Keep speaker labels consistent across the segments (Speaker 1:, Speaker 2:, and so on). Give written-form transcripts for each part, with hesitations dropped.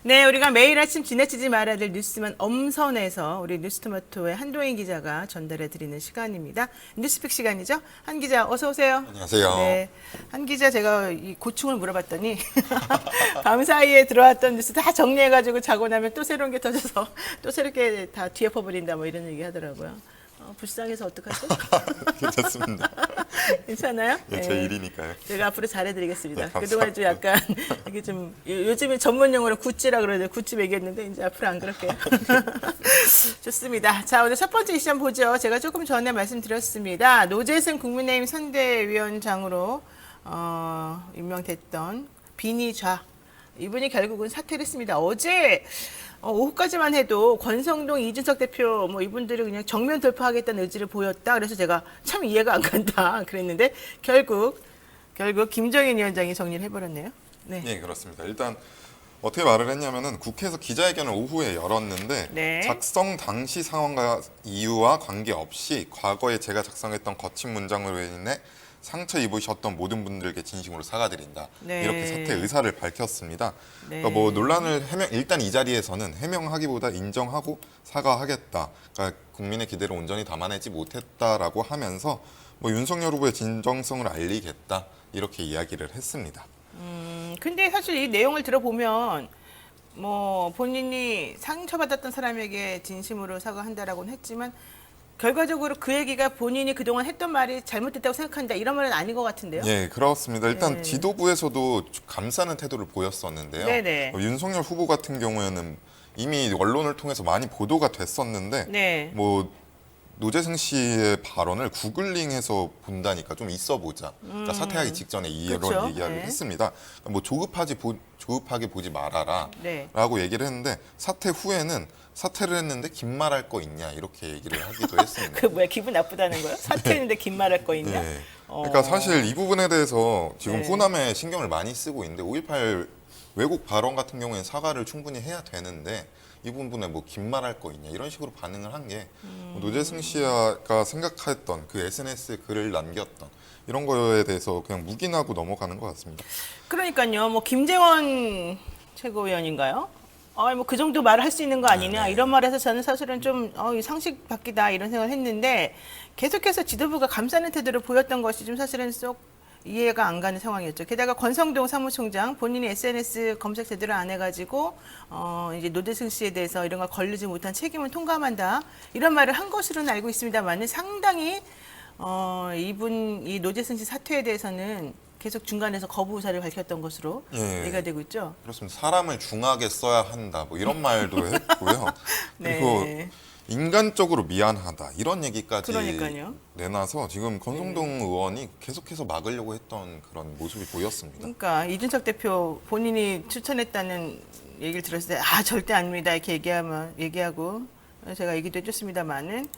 Speaker 1: 네, 우리가 매일 아침 지나치지 말아야 될 뉴스만 엄선해서 우리 뉴스토마토의 한동인 기자가 전달해 드리는 시간입니다. 뉴스픽 시간이죠. 한 기자 어서 오세요.
Speaker 2: 안녕하세요.
Speaker 1: 네, 한 기자 제가 이 고충을 물어봤더니 밤 사이에 들어왔던 뉴스 다 정리해가지고 자고 나면 또 새로운 게 터져서 또 새롭게 다 뒤엎어버린다 뭐 이런 얘기 하더라고요. 불쌍해서 어떡하죠?
Speaker 2: 괜찮습니다.
Speaker 1: 괜찮아요?
Speaker 2: 예, 제 일이니까요.
Speaker 1: 제가 앞으로 잘해드리겠습니다.
Speaker 2: 네,
Speaker 1: 그동안 좀 약간 이게 좀 요즘에 전문 용어로 구찌라 그러는데 구찌 매겼는데 이제 앞으로 안 그럴게요. 좋습니다. 자, 오늘 첫 번째 이슈 한번 보죠. 제가 조금 전에 말씀드렸습니다. 노재승 국민의힘 선대위원장으로 임명됐던 비니좌 이분이 결국은 사퇴를 했습니다. 어제 오후까지만 해도 권성동, 이준석 대표 뭐 이분들이 그냥 정면 돌파하겠다는 의지를 보였다. 그래서 제가 참 이해가 안 간다 그랬는데 결국 김정인 위원장이 정리를 해버렸네요. 네.
Speaker 2: 네, 그렇습니다. 일단 어떻게 말을 했냐면은 국회에서 기자회견을 오후에 열었는데
Speaker 1: 네.
Speaker 2: 작성 당시 상황과 이유와 관계없이 과거에 제가 작성했던 거친 문장으로 인해 상처 입으셨던 모든 분들께 진심으로 사과드린다.
Speaker 1: 네.
Speaker 2: 이렇게 사퇴 의사를 밝혔습니다.
Speaker 1: 네.
Speaker 2: 그러니까 뭐 논란을 일단 이 자리에서는 해명하기보다 인정하고 사과하겠다. 그러니까 국민의 기대를 온전히 담아내지 못했다라고 하면서 뭐 윤석열 후보의 진정성을 알리겠다. 이렇게 이야기를 했습니다.
Speaker 1: 근데 사실 이 내용을 들어보면 뭐 본인이 상처받았던 사람에게 진심으로 사과한다라고는 했지만 결과적으로 그 얘기가 본인이 그동안 했던 말이 잘못됐다고 생각한다 이런 말은 아닌 것 같은데요.
Speaker 2: 네, 그렇습니다. 일단
Speaker 1: 네.
Speaker 2: 지도부에서도 감싸는 태도를 보였었는데요.
Speaker 1: 네네.
Speaker 2: 윤석열 후보 같은 경우에는 이미 언론을 통해서 많이 보도가 됐었는데
Speaker 1: 네.
Speaker 2: 뭐 노재승 씨의 발언을 구글링해서 본다니까 좀 있어 보자. 그러니까 사퇴하기 직전에 이런
Speaker 1: 그렇죠.
Speaker 2: 얘기를
Speaker 1: 네.
Speaker 2: 했습니다. 뭐 조급하게 보지 말아라.
Speaker 1: 네.
Speaker 2: 라고 얘기를 했는데 사퇴 후에는 사퇴를 했는데 긴 말할 거 있냐 이렇게 얘기를 하기도 했습니다.
Speaker 1: 그 뭐야 기분 나쁘다는 거요? 사퇴했는데 긴 말할 거 있냐?
Speaker 2: 네. 그러니까 사실 이 부분에 대해서 지금
Speaker 1: 네.
Speaker 2: 호남에 신경을 많이 쓰고 있는데 5.18 왜곡 발언 같은 경우에는 사과를 충분히 해야 되는데 이 부분에 뭐 긴 말할 거 있냐 이런 식으로 반응을 한 게 노재승 씨가 생각했던 그 SNS에 글을 남겼던 이런 거에 대해서 그냥 묵인하고 넘어가는 것 같습니다.
Speaker 1: 그러니까요. 뭐 김재원 최고위원인가요? 뭐 그 정도 말을 할 수 있는 거 아니냐
Speaker 2: 네.
Speaker 1: 이런 말에서 저는 사실은 좀 이 상식 밖이다 이런 생각을 했는데 계속해서 지도부가 감싸는 태도를 보였던 것이 좀 사실은 쏙 이해가 안 가는 상황이었죠. 게다가 권성동 사무총장 본인이 SNS 검색 제대로 안 해가지고 이제 노재승 씨에 대해서 이런 걸 걸리지 못한 책임은 통감한다 이런 말을 한 것으로는 알고 있습니다만은 상당히 이 노재승 씨 사퇴에 대해서는 계속 중간에서 거부 의사를 밝혔던 것으로
Speaker 2: 예.
Speaker 1: 얘기가 되고 있죠.
Speaker 2: 그렇습니다. 사람을 중하게 써야 한다 뭐 이런 말도 했고요.
Speaker 1: 네.
Speaker 2: 그리고 인간적으로 미안하다 이런 얘기까지
Speaker 1: 그러니까요.
Speaker 2: 내놔서 지금 권성동 의원이 계속해서 막으려고 했던 그런 모습이 보였습니다.
Speaker 1: 그러니까 이준석 대표 본인이 추천했다는 얘기를 들었을 때 절대 아닙니다 이렇게 얘기하고 제가 얘기도 해줬습니다만은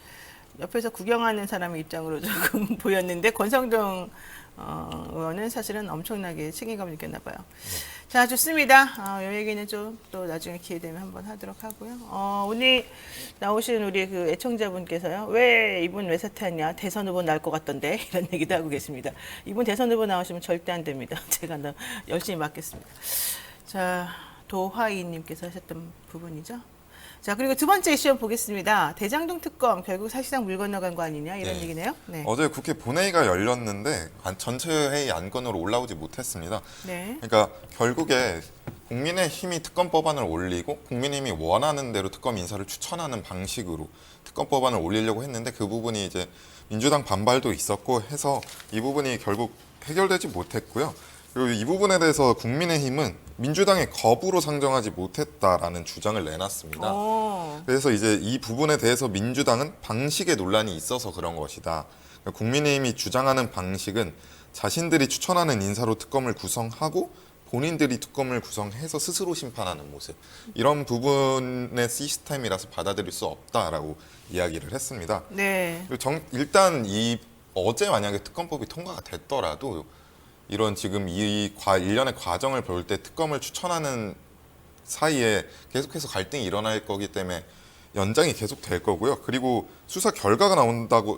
Speaker 1: 옆에서 구경하는 사람의 입장으로 조금 보였는데 권성동 의원은 사실은 엄청나게 책임감을 느꼈나 봐요. 자, 좋습니다. 이 얘기는 좀 또 나중에 기회 되면 한번 하도록 하고요. 오늘 나오신 우리 그 애청자분께서요. 이분 왜 사퇴하냐? 대선 후보 나올 것 같던데 이런 얘기도 하고 계십니다. 이분 대선 후보 나오시면 절대 안 됩니다. 제가 열심히 맡겠습니다. 자, 도화이님께서 하셨던 부분이죠. 자, 그리고 두 번째 이슈 보겠습니다. 대장동 특검 결국 사실상 물 건너간 거 아니냐 이런
Speaker 2: 네.
Speaker 1: 얘기네요. 네.
Speaker 2: 어제 국회 본회의가 열렸는데 전체 회의 안건으로 올라오지 못했습니다.
Speaker 1: 네.
Speaker 2: 그러니까 결국에 국민의힘이 특검 법안을 올리고 국민의힘이 원하는 대로 특검 인사를 추천하는 방식으로 특검 법안을 올리려고 했는데 그 부분이 이제 민주당 반발도 있었고 해서 이 부분이 결국 해결되지 못했고요. 그리고 이 부분에 대해서 국민의힘은 민주당의 거부로 상정하지 못했다라는 주장을 내놨습니다. 그래서 이제 이 부분에 대해서 민주당은 방식의 논란이 있어서 그런 것이다. 그러니까 국민의힘이 주장하는 방식은 자신들이 추천하는 인사로 특검을 구성하고 본인들이 특검을 구성해서 스스로 심판하는 모습. 이런 부분의 시스템이라서 받아들일 수 없다라고 이야기를 했습니다.
Speaker 1: 네.
Speaker 2: 일단 어제 만약에 특검법이 통과가 됐더라도 이런 지금 일련의 과정을 볼 때 특검을 추천하는 사이에 계속해서 갈등이 일어날 거기 때문에 연장이 계속 될 거고요. 그리고 수사 결과가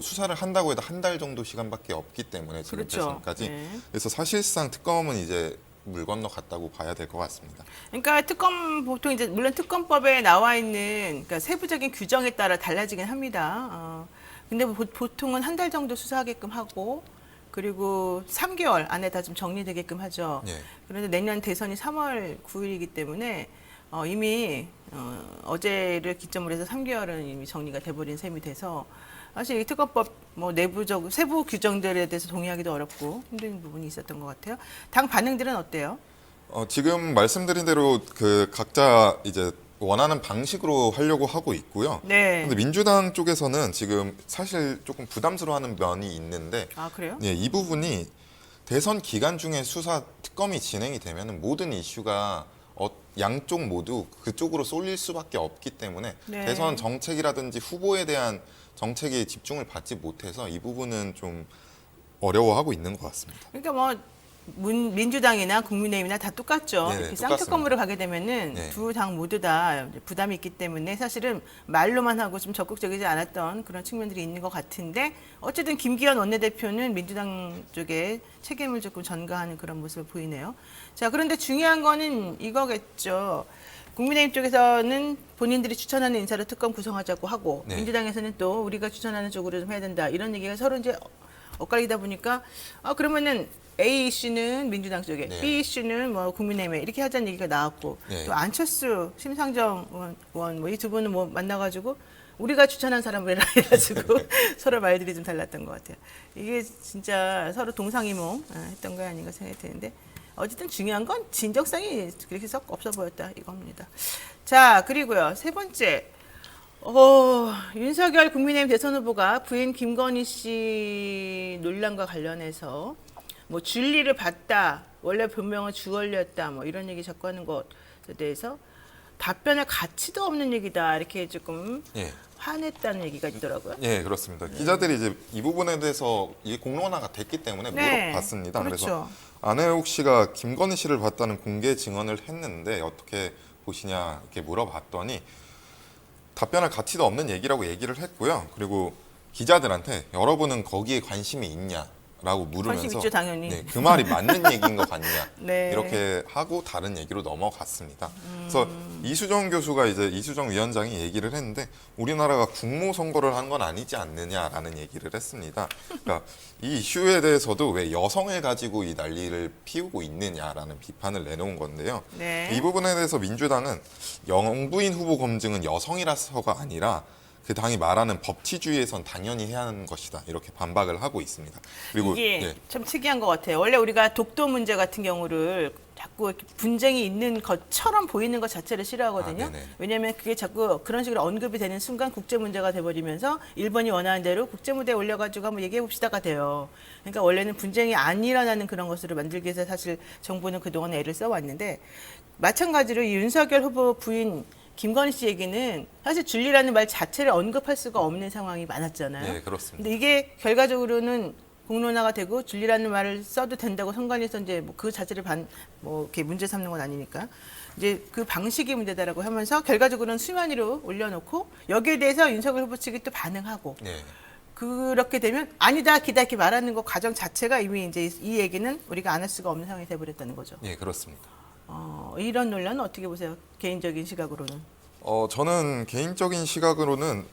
Speaker 2: 수사를 한다고 해도 한 달 정도 시간밖에 없기 때문에 지금
Speaker 1: 그렇죠.
Speaker 2: 대선까지.
Speaker 1: 네.
Speaker 2: 그래서 사실상 특검은 이제 물 건너 갔다고 봐야 될 것 같습니다.
Speaker 1: 그러니까 보통 이제 물론 특검법에 나와 있는 그러니까 세부적인 규정에 따라 달라지긴 합니다. 근데 보통은 한 달 정도 수사하게끔 하고 그리고 3개월 안에 다 좀 정리되게끔 하죠.
Speaker 2: 예.
Speaker 1: 그런데 내년 대선이 3월 9일이기 때문에 이미 어제를 기점으로 해서 3개월은 이미 정리가 돼버린 셈이 돼서 사실 이 특검법 뭐 내부적 세부 규정들에 대해서 동의하기도 어렵고 힘든 부분이 있었던 것 같아요. 당 반응들은 어때요?
Speaker 2: 지금 말씀드린 대로 그 각자 이제 원하는 방식으로 하려고 하고 있고요.
Speaker 1: 네.
Speaker 2: 근데 민주당 쪽에서는 지금 사실 조금 부담스러워하는 면이 있는데,
Speaker 1: 아 그래요?
Speaker 2: 예, 이 부분이 대선 기간 중에 수사 특검이 진행이 되면 모든 이슈가 양쪽 모두 그쪽으로 쏠릴 수밖에 없기 때문에
Speaker 1: 네.
Speaker 2: 대선 정책이라든지 후보에 대한 정책에 집중을 받지 못해서 이 부분은 좀 어려워하고 있는 것 같습니다.
Speaker 1: 그러니까 뭐 민주당이나 국민의힘이나 다 똑같죠.
Speaker 2: 네네,
Speaker 1: 이렇게
Speaker 2: 똑같습니다.
Speaker 1: 쌍특검으로 가게 되면은
Speaker 2: 네.
Speaker 1: 두 당 모두 다 부담이 있기 때문에 사실은 말로만 하고 좀 적극적이지 않았던 그런 측면들이 있는 것 같은데 어쨌든 김기현 원내대표는 민주당 쪽에 책임을 조금 전가하는 그런 모습을 보이네요. 자, 그런데 중요한 거는 이거겠죠. 국민의힘 쪽에서는 본인들이 추천하는 인사를 특검 구성하자고 하고
Speaker 2: 네.
Speaker 1: 민주당에서는 또 우리가 추천하는 쪽으로 좀 해야 된다 이런 얘기가 서로 이제 엇갈리다 보니까 그러면은 A 이슈는 민주당 쪽에,
Speaker 2: 네.
Speaker 1: B 이슈는 뭐 국민의힘에 이렇게 하자는 얘기가 나왔고
Speaker 2: 네.
Speaker 1: 또 안철수, 심상정 의원 뭐 이 두 분은 뭐 만나가지고 우리가 추천한 사람을 해라 해가지고 서로 말들이 좀 달랐던 것 같아요. 이게 진짜 서로 동상이몽 했던 거 아닌가 생각이 드는데 어쨌든 중요한 건 진정성이 그렇게 썩 없어 보였다 이겁니다. 자 그리고요 세 번째. 윤석열 국민의힘 대선 후보가 부인 김건희 씨 논란과 관련해서 뭐 줄리를 봤다, 원래 본명은 주얼리였다, 뭐 이런 얘기 자꾸 하는 것에 대해서 답변할 가치도 없는 얘기다 이렇게 조금
Speaker 2: 예.
Speaker 1: 화냈다는 얘기가 있더라고요.
Speaker 2: 예, 그렇습니다. 기자들이 이제 이 부분에 대해서 이게 공론화가 됐기 때문에
Speaker 1: 네,
Speaker 2: 물어봤습니다.
Speaker 1: 그렇죠.
Speaker 2: 그래서 안혜욱 씨가 김건희 씨를 봤다는 공개 증언을 했는데 어떻게 보시냐 이렇게 물어봤더니 답변할 가치도 없는 얘기라고 얘기를 했고요. 그리고 기자들한테 여러분은 거기에 관심이 있냐라고 물으면서
Speaker 1: 관심 있죠, 당연히.
Speaker 2: 네, 그 말이 맞는 얘기인 거 같냐
Speaker 1: 네.
Speaker 2: 이렇게 하고 다른 얘기로 넘어갔습니다. 그래서 이수정 교수가 이제 이수정 위원장이 얘기를 했는데 우리나라가 국무 선거를 한 건 아니지 않느냐라는 얘기를 했습니다. 그러니까 이 이슈에 대해서도 왜 여성을 가지고 이 난리를 피우고 있느냐라는 비판을 내놓은 건데요.
Speaker 1: 네.
Speaker 2: 이 부분에 대해서 민주당은 영부인 후보 검증은 여성이라서가 아니라 그 당이 말하는 법치주의에선 당연히 해야 하는 것이다 이렇게 반박을 하고 있습니다. 그리고
Speaker 1: 이게
Speaker 2: 예,
Speaker 1: 참 특이한 것 같아요. 원래 우리가 독도 문제 같은 경우를 자꾸 이렇게 분쟁이 있는 것처럼 보이는 것 자체를 싫어하거든요.
Speaker 2: 아, 네네.
Speaker 1: 왜냐하면 그게 자꾸 그런 식으로 언급이 되는 순간 국제 문제가 돼버리면서 일본이 원하는 대로 국제 무대에 올려가지고 한번 얘기해 봅시다가 돼요. 그러니까 원래는 분쟁이 안 일어나는 그런 것으로 만들기 위해서 사실 정부는 그동안 애를 써왔는데 마찬가지로 이 윤석열 후보 부인 김건희 씨 얘기는 사실 줄리라는 말 자체를 언급할 수가 없는 상황이 많았잖아요.
Speaker 2: 네, 그렇습니다.
Speaker 1: 근데 이게 결과적으로는 공론화가 되고 줄리라는 말을 써도 된다고 선관위에서 이제 뭐 그 자체를 뭐 이렇게 문제 삼는 건 아니니까 이제 그 방식이 문제다라고 하면서 결과적으로는 수면 위로 올려놓고 여기에 대해서 윤석열 후보 측이 또 반응하고
Speaker 2: 네.
Speaker 1: 그렇게 되면 아니다 기다 이렇게 말하는 것 과정 자체가 이미 이제 이 얘기는 우리가 안 할 수가 없는 상황이 돼버렸다는 거죠.
Speaker 2: 예, 그렇습니다.
Speaker 1: 이런 논란은 어떻게 보세요? 개인적인 시각으로는.
Speaker 2: 저는 개인적인 시각으로는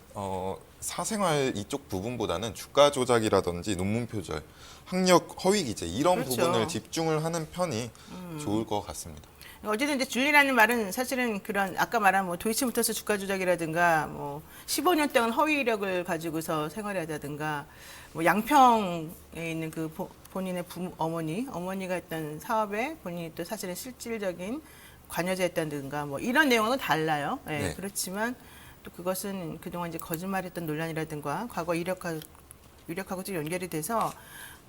Speaker 2: 사생활 이쪽 부분보다는 주가 조작이라든지 논문 표절, 학력 허위 기재 이런
Speaker 1: 그렇죠.
Speaker 2: 부분을 집중을 하는 편이 좋을 것 같습니다.
Speaker 1: 어쨌든 이제 줄리라는 말은 사실은 그런 아까 말한 뭐 도이치모터스 주가 조작이라든가 뭐 15년 동안 허위 이력을 가지고서 생활하다든가 뭐 양평에 있는 그 본인의 어머니가 했던 사업에 본인이 또 사실은 실질적인 관여자였다든가 뭐 이런 내용은 달라요. 예,
Speaker 2: 네.
Speaker 1: 그렇지만 또 그것은 그동안 이제 거짓말했던 논란이라든가 과거 이력하고 좀 연결이 돼서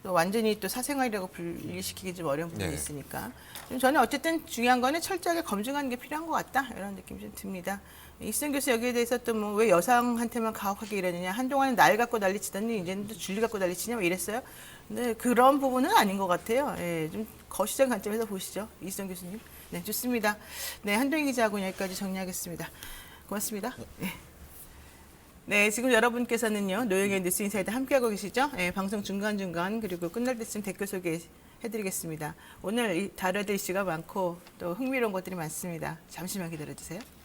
Speaker 1: 또 완전히 또 사생활이라고 분리시키기 좀 어려운 부분이
Speaker 2: 네.
Speaker 1: 있으니까 좀 저는 어쨌든 중요한 거는 철저하게 검증하는 게 필요한 것 같다 이런 느낌이 좀 듭니다. 이수정 교수 여기에 대해서 또 뭐 왜 여성한테만 가혹하게 이러느냐 한동안은 날 갖고 난리치더니 이제는 또 줄리 갖고 난리치냐 뭐 이랬어요. 근데 그런 부분은 아닌 것 같아요. 예, 좀 거시적 관점에서 보시죠. 이수정 교수님. 네, 좋습니다. 네, 한동희 기자하고 여기까지 정리하겠습니다. 고맙습니다. 네. 네, 지금 여러분께서는요, 노영의 뉴스 인사이드 함께하고 계시죠? 네, 방송 중간중간, 그리고 끝날 때쯤 댓글 소개 해드리겠습니다. 오늘 다뤄야 될 이슈가 많고 또 흥미로운 것들이 많습니다. 잠시만 기다려주세요.